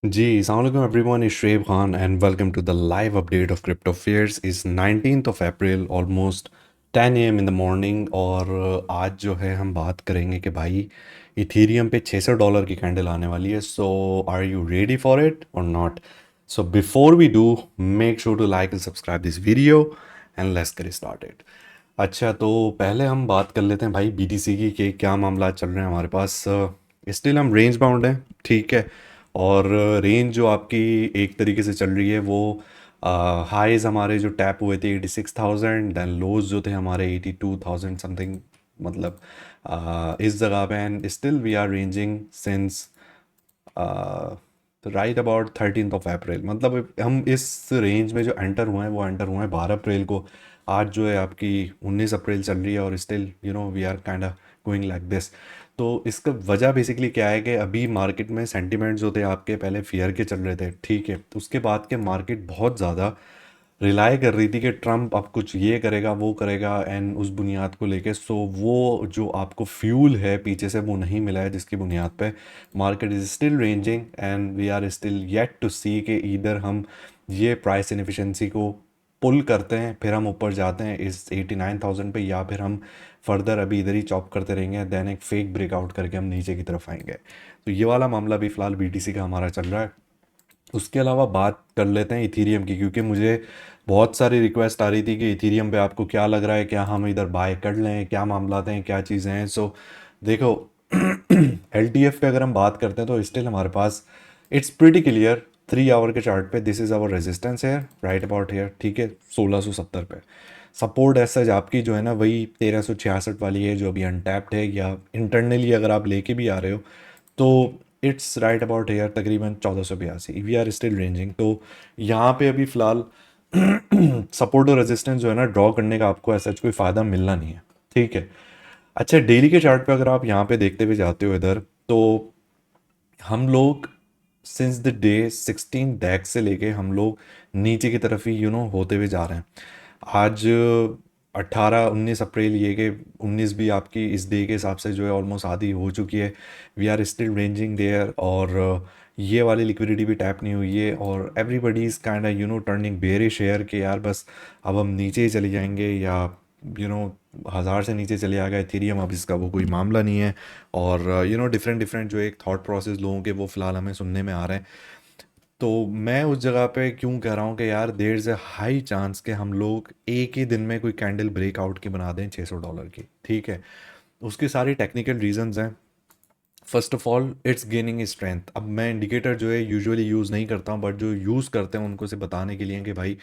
जी, अस्सलाम everyone is Shoaib Khan and welcome to the live update of crypto fairs is 19th of April almost 10 AM in the morning. और आज जो है हम बात करेंगे कि भाई इथीरियम पे $600 की कैंडल आने वाली है। So are you ready for it or not? So before we do, make sure to like and subscribe this video and let's get started. अच्छा, तो पहले हम बात कर लेते हैं भाई बीटीसी की कि क्या मामला चल रहे हैं हमारे पास। स्टिल हम रेंज बाउंड हैं, ठीक है। और रेंज जो आपकी एक तरीके से चल रही है वो हाईज हमारे जो टैप हुए थे 86,000, देन लोज जो थे हमारे 82,000 समथिंग। मतलब इस जगह पे and still we are ranging since right about 13th of April. मतलब हम इस रेंज में जो एंटर हुए हैं वो एंटर हुए हैं 12 अप्रैल को। आज जो है आपकी 19 अप्रैल चल रही है और still we are kind of going like this. तो इसका वजह बेसिकली क्या है कि अभी मार्केट में सेंटिमेंट्स जो थे आपके पहले फियर के चल रहे थे, ठीक है। तो उसके बाद के मार्केट बहुत ज़्यादा रिलाई कर रही थी कि ट्रम्प अब कुछ ये करेगा वो करेगा एंड उस बुनियाद को लेके। सो वो जो आपको फ्यूल है पीछे से वो नहीं मिला है, जिसकी बुनियाद पे market is still ranging and we are still yet to see कि इधर हम ये प्राइस इनफिशेंसी को पुल करते हैं, फिर हम ऊपर जाते हैं इस 89,000 पे, या फिर हम फर्दर अभी इधर ही चॉप करते रहेंगे, देन एक फेक ब्रेकआउट करके हम नीचे की तरफ आएंगे। तो ये वाला मामला भी फ़िलहाल बीटीसी का हमारा चल रहा है। उसके अलावा बात कर लेते हैं इथीरियम की, क्योंकि मुझे बहुत सारी रिक्वेस्ट आ रही थी कि इथीरियम पे आपको क्या लग रहा है, क्या हम इधर बाय कर लें, क्या मामला हैं, क्या चीज़ें हैं। सो देखो, एलटीएफ पे अगर हम बात करते हैं तो स्टिल हमारे पास इट्स प्रीटी क्लियर 3 आवर के चार्ट पे दिस इज़ आवर रेजिस्टेंस है, राइट अबाउट हेयर, ठीक है। 1670 पे सपोर्ट ऐसा आपकी जो है ना वही 1366 वाली है जो अभी अनटैप्ड है, या इंटरनली अगर आप लेके भी आ रहे हो तो इट्स राइट अबाउट हेयर तकरीबन 1482। We are still ranging. तो यहाँ पे अभी फ़िलहाल सपोर्ट और रेजिस्टेंस जो है ना ड्रॉ करने का आपको ऐसा कोई फ़ायदा मिलना नहीं है, ठीक है। अच्छा, डेली के चार्ट पे अगर आप यहाँ पे देखते हुए जाते हो इधर, तो हम लोग सिंस द डे 16 DAX से लेके हम लोग नीचे की तरफ ही होते हुए जा रहे हैं। आज 18-19 अप्रैल, ये कि 19 भी आपकी इस डे के हिसाब से जो है ऑलमोस्ट आधी हो चुकी है। We are still ranging there, और ये वाली लिक्विडिटी भी टैप नहीं हुई है, और everybody is kind turning bearish share के यार बस अब हम नीचे ही चले जाएंगे, या यू नो 1000 से नीचे चले आ गए इथेरियम, अब इसका वो कोई मामला नहीं है। और डिफरेंट डिफरेंट जो एक थॉट प्रोसेस लोगों के वो फ़िलहाल हमें सुनने में आ रहे हैं। तो मैं उस जगह पे क्यों कह रहा हूँ कि यार there is a high chance कि हम लोग एक ही दिन में कोई कैंडल ब्रेकआउट की बना दें $600 की, ठीक है। उसकी सारी टेक्निकल रीजंस हैं। First of all it's gaining strength. अब मैं इंडिकेटर जो है यूजुअली यूज़ नहीं करता हूँ, बट जो यूज़ करते हैं उनको से बताने के लिए कि भाई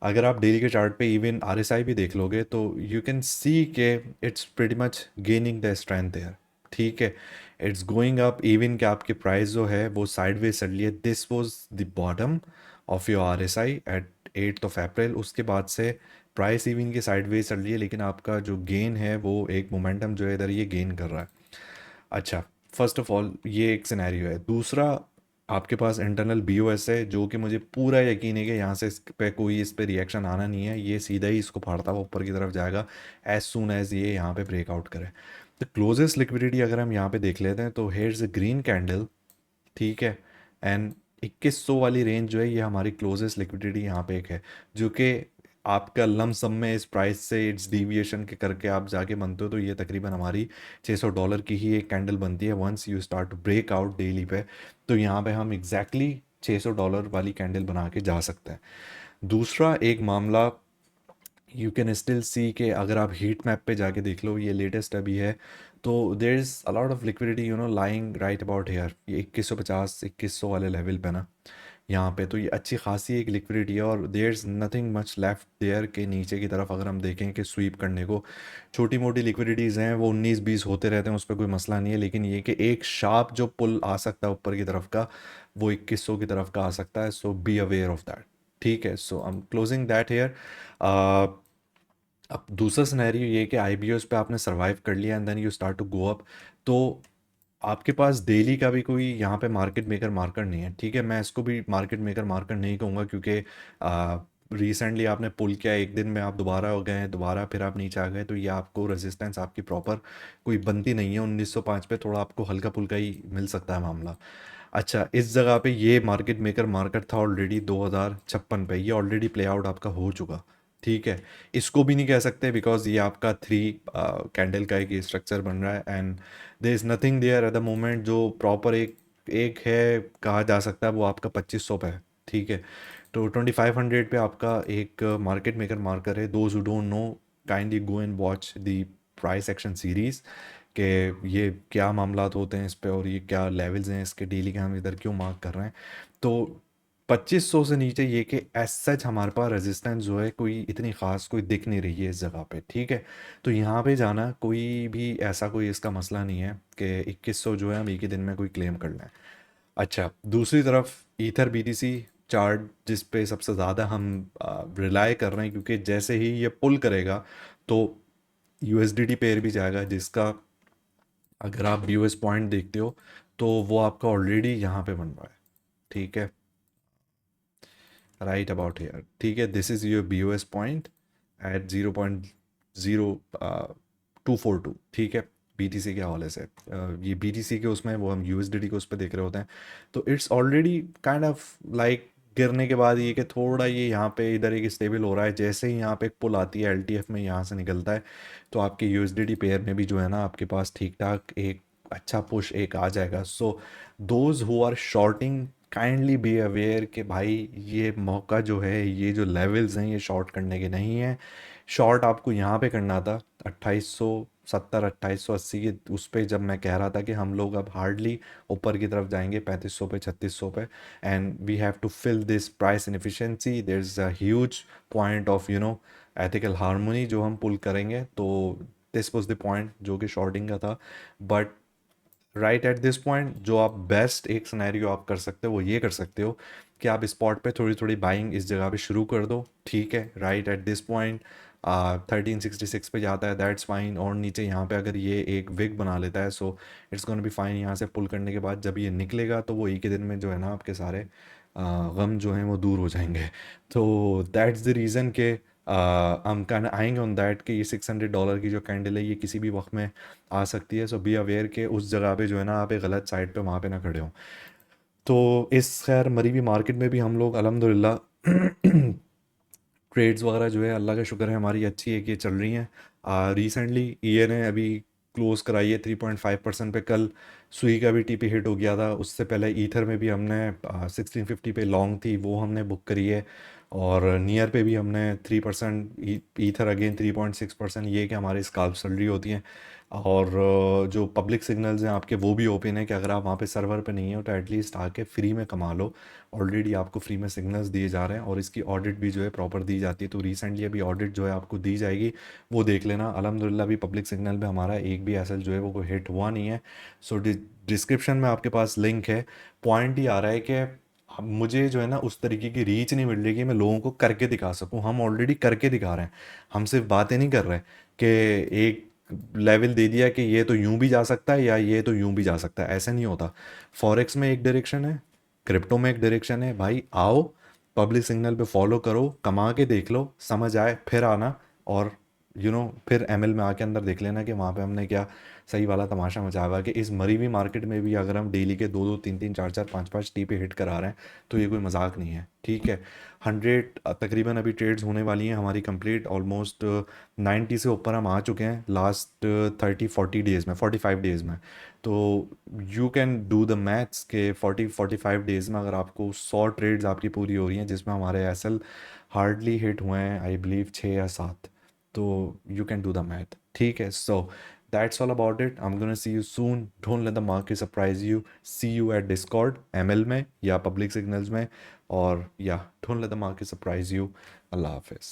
अगर आप डेली के चार्ट पे इवन आरएसआई भी देख लोगे तो यू कैन सी के it's pretty much gaining the strength there, ठीक है। इट्स गोइंग अप, इवन कि आपकी प्राइस जो है वो साइडवेज चल रही है। This was the bottom of your RSI at 8th of April. उसके बाद से प्राइस इवन की साइडवेज चल रही है, लेकिन आपका जो गेन है वो एक मोमेंटम जो है इधर ये गेन कर रहा है। अच्छा, फर्स्ट ऑफ ऑल ये एक सिनेरियो है। दूसरा, आपके पास इंटरनल बीओएस है जो कि मुझे पूरा यकीन है कि यहाँ से इस पे रिएक्शन आना नहीं है, ये सीधा ही इसको फाड़ता हुआ ऊपर की तरफ जाएगा एज सुन एज ये यहाँ पे ब्रेकआउट करे। तो क्लोजेस्ट लिक्विडिटी अगर हम यहाँ पे देख लेते हैं तो हेयर्स अ ग्रीन कैंडल, ठीक है। एंड 2100 वाली रेंज जो है ये हमारी क्लोजेस्ट लिक्विडिटी यहाँ पे एक है, जो कि आपका लम सम में इस प्राइस से इट्स डीविएशन के करके आप जाके बनते हो तो ये तकरीबन हमारी $600 की ही एक कैंडल बनती है once you start to break out daily पे। तो यहाँ पे हम एग्जैक्टली $600 वाली कैंडल बना के जा सकते हैं। दूसरा एक मामला, यू कैन स्टिल सी के अगर आप हीट मैप पे जाके देख लो, ये लेटेस्ट अभी है, तो there is a lot of liquidity lying right about here, ये 2150 2100 वाले लेवल पे ना यहाँ पे। तो ये अच्छी खासी एक लिक्विडिटी है, और there is nothing much left there के नीचे की तरफ अगर हम देखें कि स्वीप करने को। छोटी मोटी लिक्विडिटीज़ हैं वो 19-20 होते रहते हैं, उस पर कोई मसला नहीं है, लेकिन ये कि एक शार्प जो पुल आ सकता है ऊपर की तरफ का वो 2100 की तरफ का आ सकता है। So be aware of that, ठीक है। So I am closing that here. अब दूसरा सिनेरियो ये कि आईबीओस पे आपने सरवाइव कर लिया and then you start to go up, तो आपके पास डेली का भी कोई यहाँ पे मार्केट मेकर मार्कर नहीं है, ठीक है। मैं इसको भी मार्केट मेकर मार्कर नहीं कहूँगा, क्योंकि रिसेंटली आपने पुल किया, एक दिन में आप दोबारा हो गए हैं, दोबारा फिर आप नीचे आ गए, तो ये आपको रेजिस्टेंस आपकी प्रॉपर कोई बनती नहीं है। 1905 पे थोड़ा आपको हल्का पुल्का ही मिल सकता है मामला। अच्छा, इस जगह पे ये मार्केट मेकर मार्केट था ऑलरेडी 2056 पे, ये ऑलरेडी प्ले आउट आपका हो चुका। ठीक है, इसको भी नहीं कह सकते बिकॉज ये आपका थ्री कैंडल का एक स्ट्रक्चर बन रहा है and there is nothing there at the moment जो प्रॉपर एक एक है कहा जा सकता है, वो आपका 2500 पे है। ठीक है, तो 2500 पे आपका एक मार्केट मेकर मार्कर है। Those who don't know kindly go and watch the price action series कि ये क्या मामलात होते हैं इस पे और ये क्या लेवल्स हैं इसके डेली के, हम इधर क्यों मार्क कर रहे हैं। तो 2500 से नीचे ये कि एज सच हमारे पास रेजिस्टेंस जो है कोई इतनी ख़ास कोई दिख नहीं रही है इस जगह पे। ठीक है, तो यहाँ पे जाना कोई भी ऐसा कोई इसका मसला नहीं है कि 2100 जो है हम एक ही दिन में कोई क्लेम कर लें। अच्छा, दूसरी तरफ ईथर बीटीसी चार्ट जिस पे सबसे ज़्यादा हम रिलाय कर रहे हैं, क्योंकि जैसे ही ये पुल करेगा तो यूएसडीटी पेयर भी जाएगा, जिसका अगर आप बीओएस पॉइंट देखते हो तो वो आपका ऑलरेडी यहाँ पे बन रहा है। ठीक है, राइट अबाउट हेयर। ठीक है, this is your BOS point at 0.0242। ठीक है, बीटीसी के हवाले से ये बीटीसी के उसमें वो हम यूएसडीटी को उस पर देख रहे होते हैं। तो it's already kind of like गिरने के बाद ये कि थोड़ा ये यहाँ पे इधर एक स्टेबल हो रहा है। जैसे ही यहाँ पे एक पुल आती है एलटीएफ में यहाँ से निकलता है, तो आपके यूएसडीटी पेयर में भी जो है ना आपके पास ठीक ठाक एक अच्छा पुश एक आ जाएगा। So those who are shorting kindly be aware कि भाई ये मौका जो है, ये जो लेवल्स हैं, ये शॉर्ट करने के नहीं है। शॉर्ट आपको यहाँ पे करना था 2870 2880 के उस पे, जब मैं कह रहा था कि हम लोग अब हार्डली ऊपर की तरफ जाएंगे 3500 पे 3600 पे and we have to fill this price inefficiency. There is a huge point of ethical harmony जो हम पुल करेंगे। तो दिस वाज द पॉइंट जो कि शॉर्टिंग का था। But right at this point जो आप बेस्ट एक सिनेरियो आप कर सकते हो वो ये कर सकते हो कि आप स्पॉट पे थोड़ी थोड़ी बाइंग इस जगह पे शुरू कर दो। ठीक है, राइट एट दिस पॉइंट 1366 पे जाता है, दैट्स फाइन। और नीचे यहाँ पे अगर ये एक विग बना लेता है so it's gonna be fine. यहाँ से पुल करने के बाद जब ये निकलेगा तो वो एक ही दिन में जो है ना आपके सारे गम जो हैं वो दूर हो जाएंगे। तो दैट्स द रीज़न के हम कैन आएंगे ऑन दैट कि ये $600 की जो कैंडल है ये किसी भी वक्त में आ सकती है। सो बी अवेयर के उस जगह पे जो है ना आप एक गलत साइड पे वहाँ पे ना खड़े हो। तो इस खैर मरी हुई मार्केट में भी हम लोग अल्हम्दुलिल्लाह ट्रेड्स वगैरह जो है अल्लाह का शुक्र है हमारी अच्छी है कि चल रही हैं। रिसेंटली ईए ने अभी क्लोज कराई है 3.5% पे। कल सुई का भी टीपी हिट हो गया था। उससे पहले ईथर में भी हमने 1650 पे लॉन्ग थी वो हमने बुक करी है। और नियर पे भी हमने 3%, ईथर अगेन 3.6%। ये कि हमारी स्काल्प चल रही होती हैं। और जो पब्लिक सिग्नल्स हैं आपके वो भी ओपन है कि अगर आप वहाँ पे सर्वर पे नहीं हो तो एटलीस्ट आके फ्री में कमा लो। ऑलरेडी आपको फ्री में सिग्नल्स दिए जा रहे हैं और इसकी ऑडिट भी जो है प्रॉपर दी जाती है। तो रिसेंटली अभी ऑडिट जो है आपको दी जाएगी, वो देख लेना। अल्हम्दुलिल्लाह अभी पब्लिक सिग्नल पे हमारा एक भी एसएल जो है वो कोई हिट हुआ नहीं है। सो डिस्क्रिप्शन में आपके पास लिंक है। पॉइंट ही आ रहा है कि मुझे जो है ना उस तरीके की रीच नहीं मिल रही कि मैं लोगों को करके दिखा सकूं। हम ऑलरेडी करके दिखा रहे हैं, हम सिर्फ बातें नहीं कर रहे कि एक लेवल दे दिया कि ये तो यूं भी जा सकता है या ये तो यूं भी जा सकता है, ऐसा नहीं होता। फॉरेक्स में एक डायरेक्शन है, क्रिप्टो में एक डायरेक्शन है। भाई आओ, पब्लिक सिग्नल पे फॉलो करो, कमा के देख लो, समझ आए फिर आना। और फिर एमएल में आके अंदर देख लेना कि वहाँ पे हमने क्या सही वाला तमाशा मचा हुआ है कि इस मरी हुई मार्केट में भी अगर हम डेली के 2-2 3-3 4-4 5-5 टी पे हिट करा रहे हैं तो ये कोई मजाक नहीं है। ठीक है, 100 तकरीबन अभी ट्रेड्स होने वाली हैं हमारी कंप्लीट। ऑलमोस्ट 90 से ऊपर हम आ चुके हैं लास्ट 30-40 डेज़ में, 45 डेज़ में। तो you can do the maths के 40-45 डेज़ में अगर आपको 100 ट्रेड्स आपकी पूरी हो रही हैं जिसमें हमारे एसएल हार्डली हिट हुए हैं आई बिलीव 6 या 7। तो you can do the math. ठीक है, सो that's all about it. I'm gonna see you soon. Don't let the market surprise you. See you at Discord ML में या public signals में। और yeah, don't let the market surprise you. Allah Hafiz.